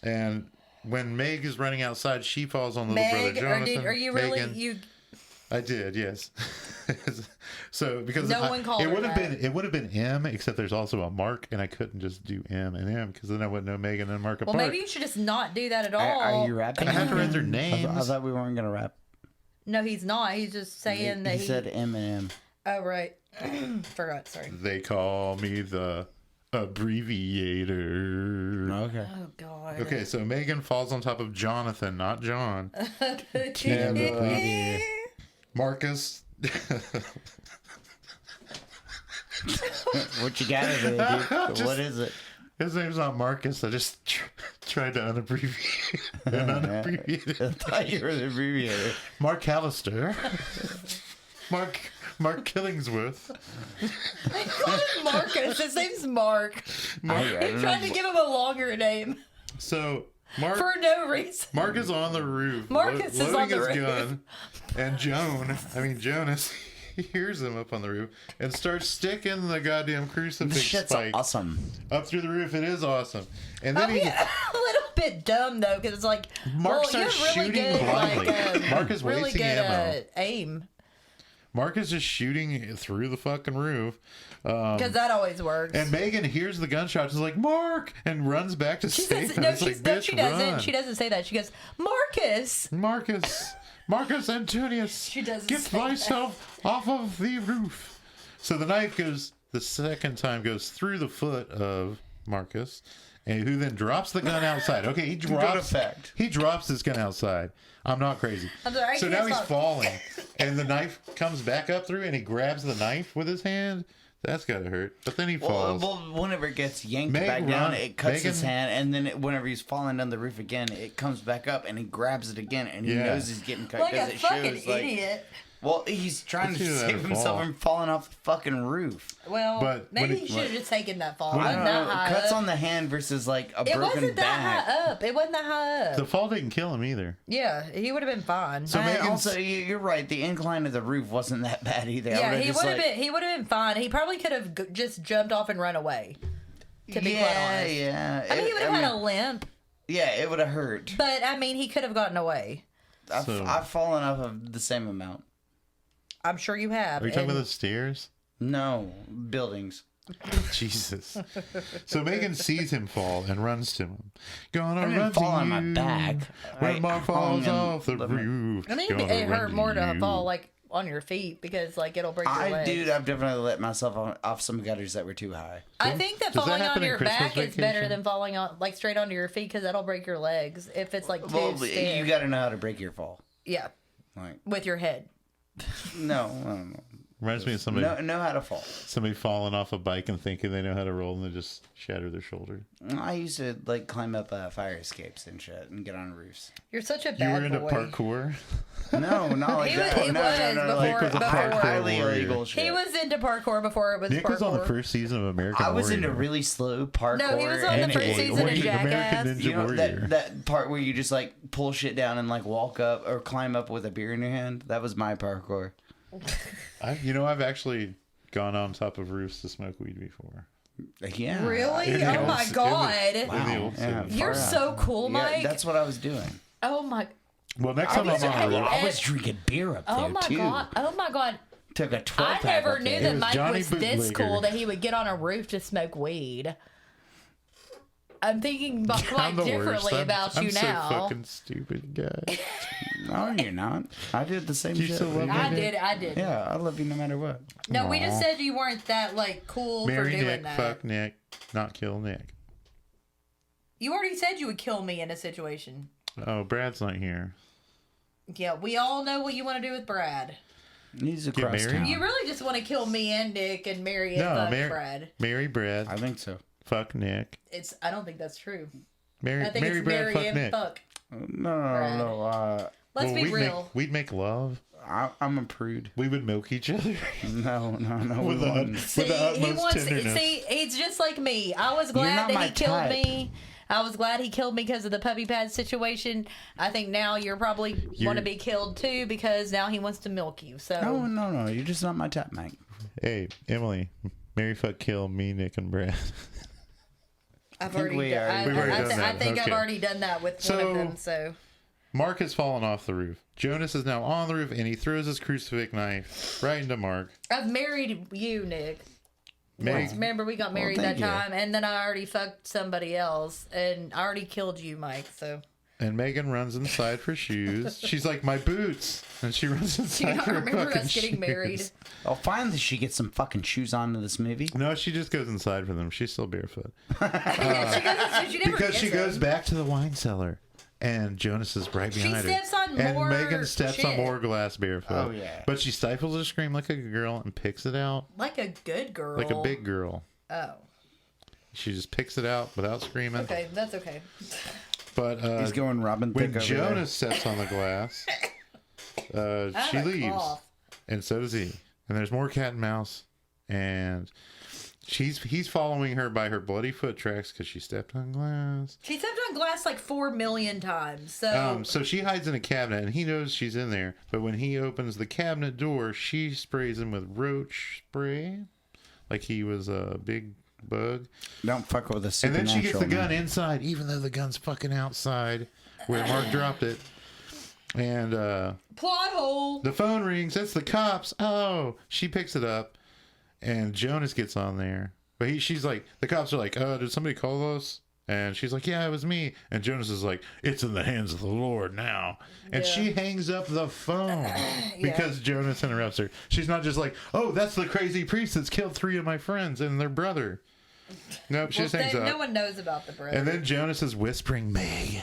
And when Meg is running outside, she falls on little Meg, brother Jonathan. are you really Megan. you? I did, yes. So because No one called it her would have that. been M, except there's also a Mark, and I couldn't just do M and M because then I wouldn't know Megan and Mark apart. Well, maybe you should just not do that at all. Are you rapping? I have to read their I names. thought we weren't gonna rap. No, he's not. He's just saying that He said Eminem. Oh right, forgot. Sorry. They call me the abbreviator. Okay. Oh God. Okay, so Megan falls on top of Jonathan, not John. And, Marcus. what you got over there, dude? What is it? His name's not Marcus. I just tried to unabbreviate. I thought you were the abbreviator. Mark Callister. Mark Killingsworth. They call him Marcus. His name's Mark. They tried to give him a longer name So Mark for no reason. Mark is on the roof, Marcus is loading on the his roof. gun, and Jonas, he hears him up on the roof and starts sticking the goddamn crucifix This shit's spike awesome. up through the roof. It is awesome. And then Oh, yeah. A little bit dumb though, because it's like, Mark well, starts you're really shooting good, blindly. like, Mark is really wasting good ammo. aim, Mark is just shooting through the fucking roof. because that always works. And Megan hears the gunshots, is like, Mark! And runs back to She save says, him. no, It's like, she bitch, doesn't. run. She doesn't say that. She goes, Marcus. Marcus Antonius, She doesn't get say that. thyself off of the roof. So the knife goes, the second time goes through the foot of Marcus, and who then drops the gun outside. Okay, he drops his gun outside. I'm not crazy. I'm sorry, I So can't now he's stop. falling, and the knife comes back up through, and he grabs the knife with his hand. That's gotta hurt. But then he falls. Well, whenever it gets yanked Meg back down, run- it cuts his Megan- hand, and then whenever he's falling down the roof again, it comes back up, and he grabs it again, and he Yeah. knows he's getting cut Like because a it fucking shows like. idiot. Well, he's trying Let's to do that save and himself fall. from falling off the fucking roof. Well, But when maybe it- he should have just taken that fall. It I wasn't don't that know. high Cuts up. on the hand versus like a It broken wasn't that back. high up. It wasn't that high up. The fall didn't kill him either. Yeah, he would have been fine. So And Megan's- also, you're right. The incline of the roof wasn't that bad either. I yeah, would've he just, would have like- been. He would have been fine. He probably could have just jumped off and run away. To be quite honest. Yeah. I mean, he would have had a limp, Yeah, it would have hurt. but I mean, he could have gotten away. I've fallen off of the same amount. I'm sure you have. Are you talking and- about the stairs? No, buildings. Jesus. So Megan sees him fall and runs to him. Gonna I didn't run fall to on my you back. when I Mark hung falls and off the let- roof. I mean, Gonna it run hurt more to you. fall like on your feet because like it'll break your legs. I've definitely let myself off some gutters that were too high. I think that Does that falling happen on in your Christmas back is better Vacation? than falling on like straight onto your feet because that'll break your legs if it's like too Well, stiff. you got to know how to break your fall. Yeah, Like, with your head. no, I don't know. Reminds me of somebody Know how to fall. falling off a bike and thinking they know how to roll and they just shatter their shoulder. I used to like climb up fire escapes and shit and get on roofs. You're such a You bad were into boy. parkour? No, not like He that. was- he no, was no, no, before- like before- highly warrior. illegal shit. He was into parkour before it was Nick parkour. was on the first season of American I was Warrior. into really slow parkour. No, he was on the and first it- season of American Jackass. Ninja You know Warrior. that part where you just like pull shit down and like walk up or climb up with a beer in your hand? That was my parkour. I've actually gone on top of roofs to smoke weed before. Yeah. Really? In the Oh old my ci- god! In the old Yeah, city. You're far out. so cool, Yeah, Mike. that's what I was doing. Oh my! Well, next time I'm on the roof, I was drinking beer up there Oh my too. god! Oh my god! Took a 12 I pack never up knew there. that was Mike Johnny was this Bootlegger. cool that he would get on a roof to smoke weed. I'm thinking I'm quite the differently worst. about you I'm now. so fucking stupid, guy. No, you're not. I did the same You shit. still love me? I did. Yeah, I love you no matter what. No, we just said you weren't that like cool for Marry doing Nick, that. fuck Nick, not kill Nick. You already said you would kill me in a situation. Oh, Brad's not here. Yeah, we all know what you want to do with Brad. He's Get across married? town. You really just want to kill me and Nick and marry and fuck Brad. Marry Brad, I think so. fuck Nick. I don't think that's true. Marry I think Brad, it's marry fuck and Nick. fuck. No. Let's be we'd real. we'd make love. I'm a prude. We would milk each other No. with the, wouldn't. with See, the he utmost wants. tenderness. See, he's just like me. I was glad not that my he killed type. me. I was glad he killed me because of the puppy pad situation. I think now you're probably want to be killed too because now he wants to milk you. So No. You're just not my type, Mike. Hey, Emily, marry, fuck, kill me, Nick, and Brad. I've think already. we already- We've already I done that. think I've Okay. already done that with one of them. So Mark has fallen off the roof. Jonas is now on the roof, and he throws his crucifix knife right into Mark. I've married you, Nick. Meg, Remember we got married that thank you. time, and then I already fucked somebody else, and I already killed you, Mike. So and Megan runs inside for shoes. She's like, my boots, and she runs do you inside not for remember fucking us getting married? shoes. Oh, finally she gets some fucking shoes on to this movie. No, she just goes inside for them. She's still barefoot she never because she gets goes them. back to the wine cellar. And Jonas is right behind her. steps on and more Megan steps on shit. more glass barefoot. Oh, yeah. But she stifles a scream like a girl and picks it out Like a good girl. like a big girl. Oh, She just picks it out without screaming. okay, that's okay. But He's going Robin when Thicke over Jonas steps on the glass, I she have a leaves, cough. and so does he. And there's more cat and mouse. And he's following her by her bloody foot tracks because she stepped on glass. She stepped on glass like 4 million times. So she hides in a cabinet, and he knows she's in there. But when he opens the cabinet door, she sprays him with roach spray, like he was a big bug. Don't fuck with the And supernatural. then she gets the gun man. inside, even though the gun's fucking outside where Mark dropped it. And plot hole. the phone rings. That's the cops. Oh, she picks it up, and Jonas gets on there. But she's like, the cops are like, did somebody call us? And she's like, yeah, it was me. And Jonas is like, it's in the hands of the Lord now. And she hangs up the phone because Jonas interrupts her. She's not just like, oh, that's the crazy priest that's killed 3 of my friends and their brother. Nope, she just hangs up. No one knows about the brother. And then Jonas is whispering, Megan.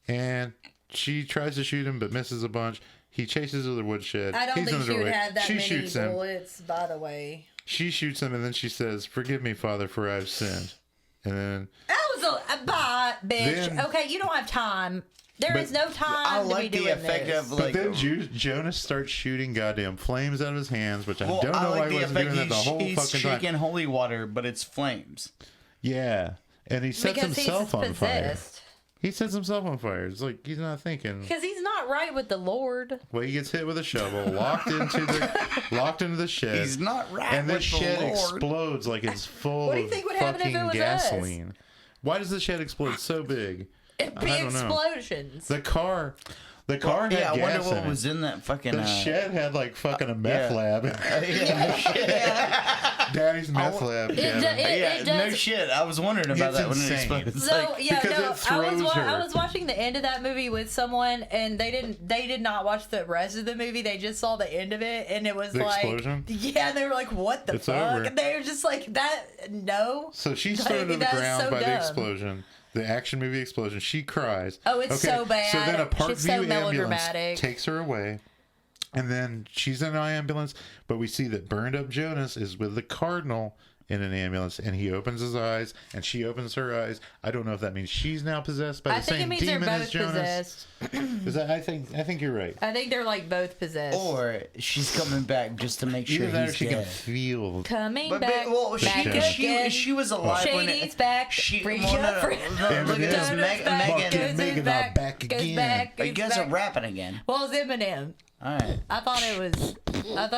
And she tries to shoot him but misses a bunch. He chases her to the woodshed. I don't He's think in the she would doorway. have that She many shoots him. bullets, by the way. She shoots him, and then she says, forgive me, Father, for I've sinned. And then... That was a bye, bitch. Then- Okay, you don't have time. There is no time I to like be the doing effect this. of But like. then Jonas starts shooting goddamn flames out of his hands, which I don't know why he wasn't doing that the whole he's fucking shaking time. holy water, but it's flames. Yeah. And he sets because himself he's on fire. possessed. He sets himself on fire. It's like he's not thinking. Because he's not right with the Lord. Well, he gets hit with a shovel, locked into the shed. He's not right And the with the shed Lord. explodes like it's full What do you of think would happen if fucking it was us? gasoline. Why does the shed explode so big? Big I don't know. explosions. The car had Yeah, I gas wonder in what it. was in that fucking. The shed had like fucking a meth yeah. lab. Daddy's meth lab. It, cabin. it no does. shit. I was wondering about It's that when it insane. exploded. It's So like, yeah, because no, it throws her. I was watching the end of that movie with someone, and they did not watch the rest of the movie. They just saw the end of it, and it was The like, explosion? yeah, and they were like, "What the It's fuck?" over. And they were just like, "That no." So she's thrown to the That's ground so by the dumb. explosion. The action movie explosion. She cries. Oh, it's so bad. So then a She's so Parkview ambulance melodramatic. takes her away. And then she's in an ambulance, but we see that burned up Jonas is with the cardinal in an ambulance, and he opens his eyes, and she opens her eyes. I don't know if that means she's now possessed by the I think same it means they're demon as both Jonas. possessed. Is that? I think you're right. I think they're like both possessed. or she's coming back just to make sure Either that or he's she can dead. feel. Coming But back, well, back again. she was alive when Shady's it. back. She, Bring well, you no, up for- no, look at this, Goes Megan. back, Megan goes are back, back goes again. back, Oh, you goes guys are back. rapping again. Well, it's Eminem. All right. I thought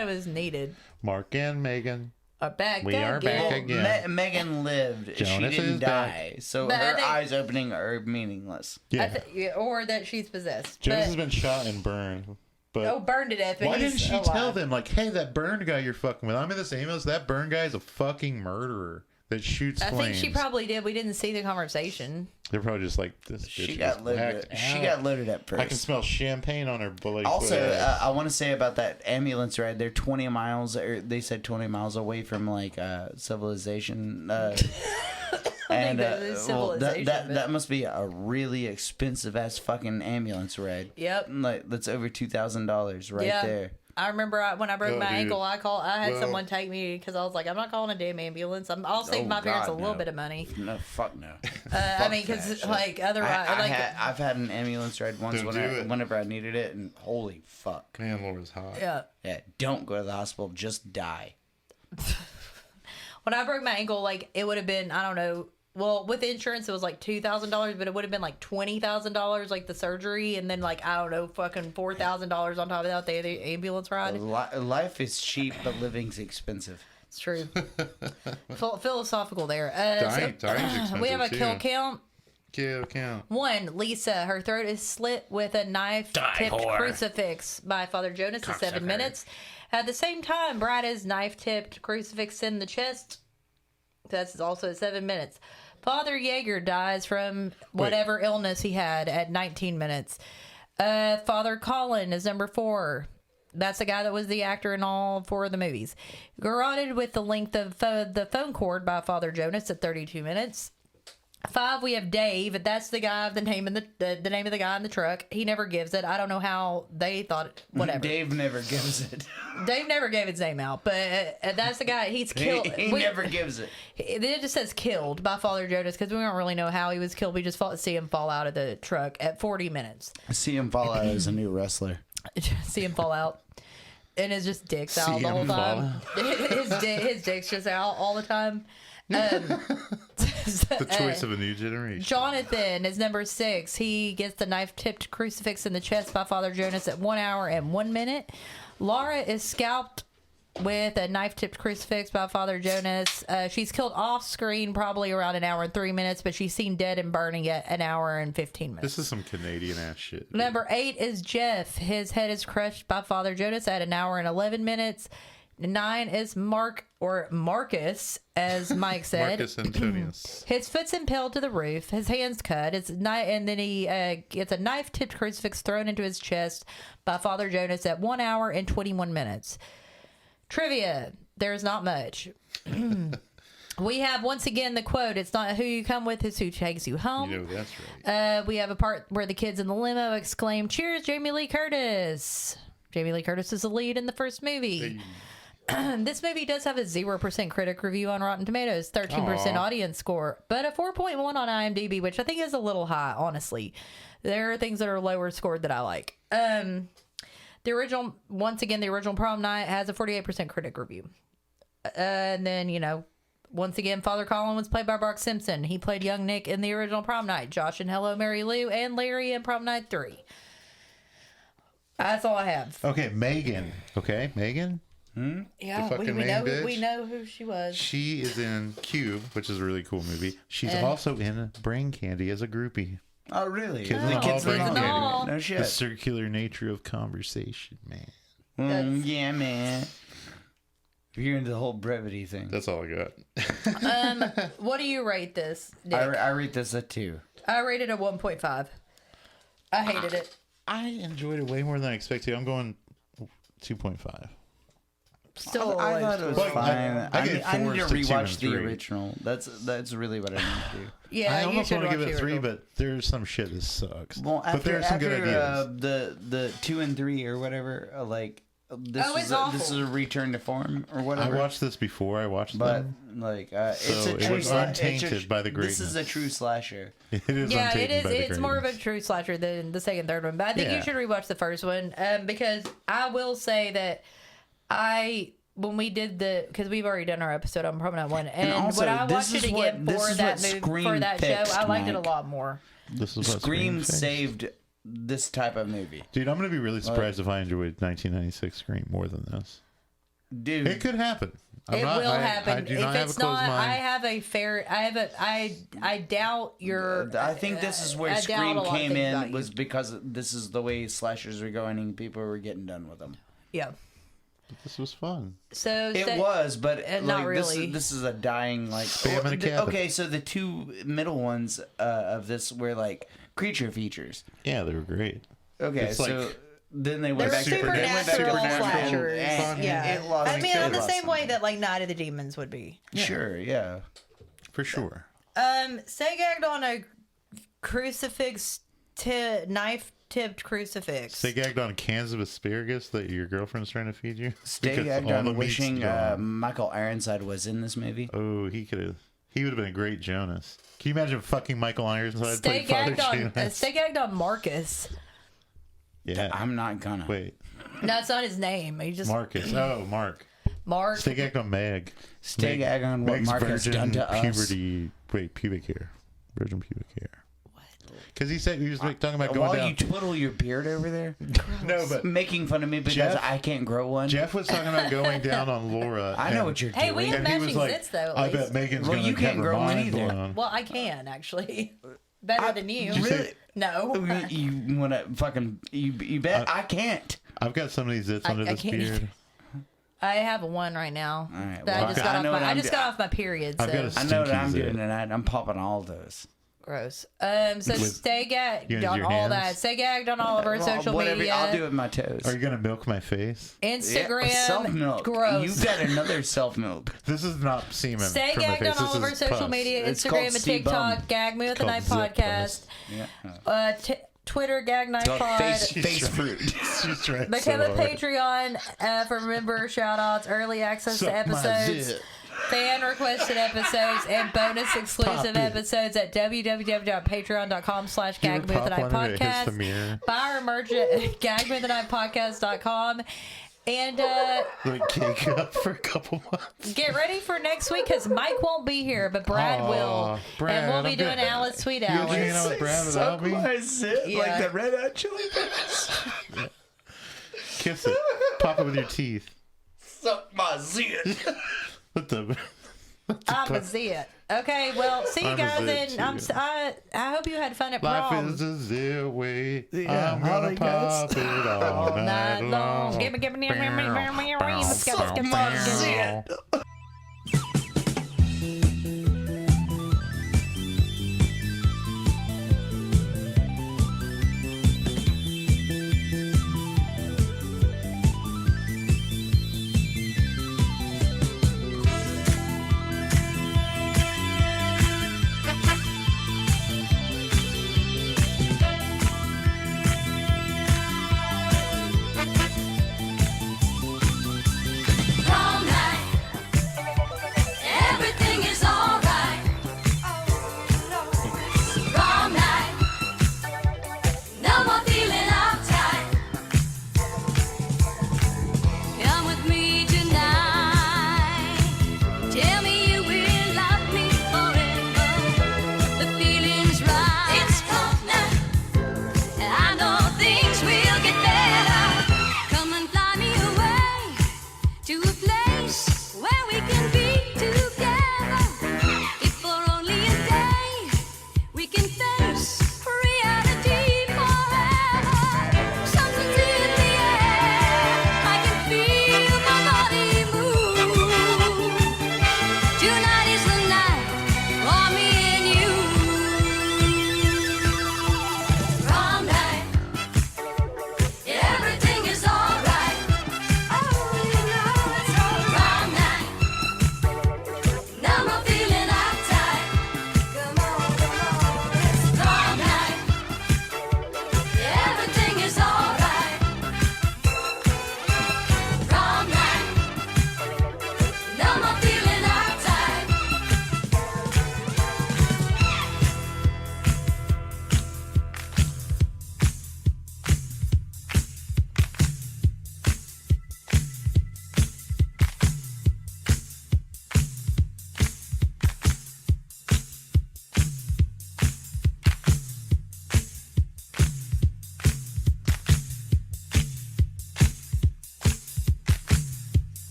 it was needed. Mark and Megan. Back We are back again. again. Megan lived. Jonas she didn't is die. back. So But I her think- eyes opening are meaningless. Yeah. Or that she's possessed. Jonas But- has been shot and burned. But burned to death. But why he's didn't she alive. tell them, like, hey, that burned guy you're fucking with, I'm in this ambulance, that burned guy is a fucking murderer that shoots I flames. think she probably did. We didn't see the conversation. They're probably just like, this bitch She is got loaded. whacked She out. got loaded at first. I can smell champagne on her bloody Also, foot. I want to say about that ambulance ride. They're 20 miles, or they said 20 miles away from like civilization. And that is civilization, but- that must be a really expensive ass fucking ambulance ride. Yep. Like that's over $2,000 right Yeah. there. I remember when I broke Oh, my dude. ankle, I had Well- someone take me because I was like, I'm not calling a damn ambulance. I'll save Oh, my parents God, a little no. bit of money. No, fuck no. I mean, because like otherwise, I've had an ambulance ride once Don't do it. whenever I needed it, and holy fuck. Man, Laura's hot. yeah. Yeah, don't go to the hospital, just die. When I broke my ankle, like it would have been, I don't know. Well, with insurance, it was like $2,000, but it would have been like $20,000, like the surgery, and then like I don't know, fucking $4,000 on top of that, the ambulance ride. Life is cheap, but living's expensive. It's true. Philosophical there. Dying's expensive, we have a kill too. count. Kill count. 1, Lisa, her throat is slit with a knife-tipped whore. crucifix by Father Jonas in 7 Cocksucker. minutes. At the same time, Brad is knife-tipped crucifix in the chest. That's also at 7 minutes. Father Yeager dies from whatever illness he had at 19 minutes. Father Colin is number 4. That's the guy that was the actor in all 4 of the movies. Garroted with the length of the phone cord by Father Jonas at 32 minutes. 5, we have Dave. That's the guy, the name of the name of the guy in the truck. He never gives it. I don't know how they thought it. Whatever. Dave never gives it. Dave never gave his name out, but that's the guy. He's killed. He never gives it. It just says killed by Father Jonas because we don't really know how he was killed. We just see him fall out of the truck at 40 minutes. See him fall out as a new wrestler. See him fall out. and his just dick's out the whole time. His dick's just out all the time. The choice of a new generation. Jonathan is number 6. He gets the knife-tipped crucifix in the chest by Father Jonas at 1 hour and 1 minute. Laura is scalped with a knife-tipped crucifix by Father Jonas. She's killed off-screen probably around 1 hour and 3 minutes, but she's seen dead and burning at 1 hour and 15 minutes. This is some Canadian-ass shit. Number 8 is Jeff. His head is crushed by Father Jonas at 1 hour and 11 minutes. 9 is Marcus, as Mike said. Marcus Antonius. His foot's impaled to the roof. His hand's cut. And then he gets a knife-tipped crucifix thrown into his chest by Father Jonas at 1 hour and 21 minutes. Trivia. There's not much. We have, once again, the quote, "It's not who you come with, it's who takes you home." You know, that's right. We have a part where the kids in the limo exclaim, "Cheers, Jamie Lee Curtis." Jamie Lee Curtis is the lead in the first movie. This movie does have a 0% critic review on Rotten Tomatoes, 13% audience score, but a 4.1 on IMDb, which I think is a little high, honestly. There are things that are lower scored that I like. The original Prom Night has a 48% critic review. And then, once again, Father Colin was played by Brock Simpson. He played young Nick in the original Prom Night, Josh in Hello, Mary Lou, and Larry in Prom Night 3. That's all I have. Okay, Megan. Yeah, fucking we main bitch? we know who she was. She is in Cube, which is a really cool movie. She's also in Brain Candy as a groupie. Oh, really? Kids The in kids Brain in the Candy. Hall. No The shit. circular nature of conversation, man. Yeah, man. You're into the whole brevity thing. That's all I got. What do you rate this, Nick? I rate this a 2. I rated a 1.5. I hated it. I enjoyed it way more than I expected. I'm going 2.5. Still, I thought it was But fine. I gave I need to 4s to 2 rewatch and the 3. original. That's really what I need to do. yeah, I you almost should want to watch give it the 3, original. but there's some shit that sucks. Well, but there are some good ideas. The 2 and 3 or whatever, this Oh, it's is awful. this is a return to form or I whatever. watched this before I watched but them. it's So a it true was sla- untainted it's a- by the This is a greatness. true slasher. It is Yeah, it untainted is. by the It's more of a greatness. true slasher than the second, third one. But I think you Yeah. should rewatch the first one because I will say that when we did because we've already done our episode on Prom Night 1, and also, when I this watched it is what- again this for is that what movie, Scream for that show, fixed, I liked it a Mike. lot more. This is what Scream fixed. saved this type of movie. Dude, I'm going to be really surprised if I enjoyed 1996 Scream more than this. Dude, It could happen. It will happen. I do If not have a it's closed not, mind. I have a fair. I doubt your. I think this is where I doubt a Scream lot of came things about in you. was because this is the way slashers are going and people were getting done with them. Yeah. This was fun. So It was, but not like, really. This is a dying like. Spam in a cabin. Okay, so the 2 middle ones of this were like creature features. Yeah, they were great. Okay, It's so like- then they They're went back to supernatural slashers. and Yeah. it lost. I mean, it on the lost same way something. that like Night of the Demons would be. Sure, yeah. For sure. Stay gagged on a crucifix, knife-tipped crucifix. Stay gagged on cans of asparagus that your girlfriend's trying to feed you. Stay Because gagged all the on meat's wishing gone. Michael Ironside was in this movie. Oh, he would have been a great Jonas. Can you imagine fucking Michael Ironside Stay playing Father gagged on. Jonas? Stay gagged on Marcus. Yeah. I'm not gonna. Wait, No, it's not his name. He just Marcus. Oh, Mark. Mark. Stay gagged on Meg. Stay gagged on what Meg's Mark has virgin done to us. puberty. Wait, pubic hair. Virgin pubic hair. Because he said he was like, talking about going While down. you twiddle your beard over there, No, but making fun of me because Jeff- I can't grow one. Jeff was talking about going down on Laura. I know and- what you're Hey, doing. we have And he was matching like, zits though. At I least. bet Megan's Well, going to you can't have her grow one mind either. blown. Well, I can actually. Better than you. Did you say- Really? No. You want to fucking you bet I can't. I've got some of these zits under I this can't beard. either. I have one right now. All right, That well, I just I got off know what my. I I'm just do- got off my period. So I've got a I know what I'm Stinky doing zit. tonight. I'm popping all those. gross. So With- stay gagged You on use your all hands? that. Stay gagged on all of our social Whatever, media. I'll do it with my toes. Are you going to milk my face? Instagram. self milk. Gross. You've got another self milk. This is not semen. Stay from my gagged face. on all of This our is social pus. media, It's Instagram called and Steve TikTok. Bum. Gag Me with the Called Night zit podcast. Yeah. Twitter Gag Night Pod. Face fruit. She's trying Become so a hard. Patreon for member shout-outs, early access Suck to my episodes, zit. fan-requested episodes, and bonus exclusive Pop it. episodes at www.patreon.com/gagmewiththenightpodcast. the mirror. Buy our merch at gagmewiththenightpodcast.com. And Like cake up for a couple months. get ready for next week because Mike won't be here, but Brad will. Brad, and we'll be I'm doing good. Alice Sweet You gonna hang out Alice. with Brad without me? my zit Yeah. like the Red Hot Chili Peppers. Kiss it. Pop it with your teeth. Suck my zit. What the? I'm a zit. Okay, well, see you I'm a guys, zit, and too. I hope you had fun at Life prom. is a zero way. Yeah, I'm gonna Holly goes. pop it all All night long. Give me, Suck my zit.